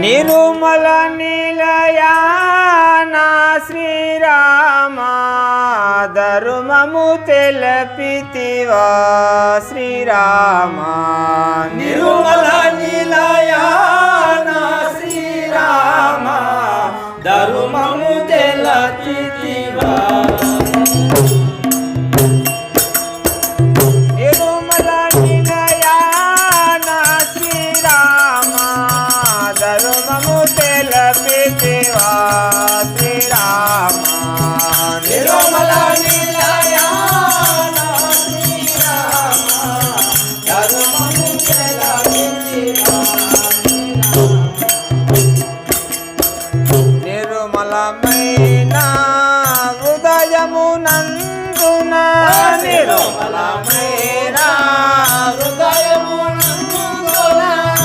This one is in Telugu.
నిరుమల నిలయానా శ్రీరామా ధర్మము తెలపితివా శ్రీరామా నిరుమల నిలయానా శ్రీరామా ధర్మము తెలపితివా నిరుమల నిలయానా శ్రీరామా ధర్మము తెలపితివా శ్రీరామా నిరుమల నిలయానా శ్రీరామా ధర్మము తెలపితివా నిర్మలమైన హృదయమునందున నిర్మలమైన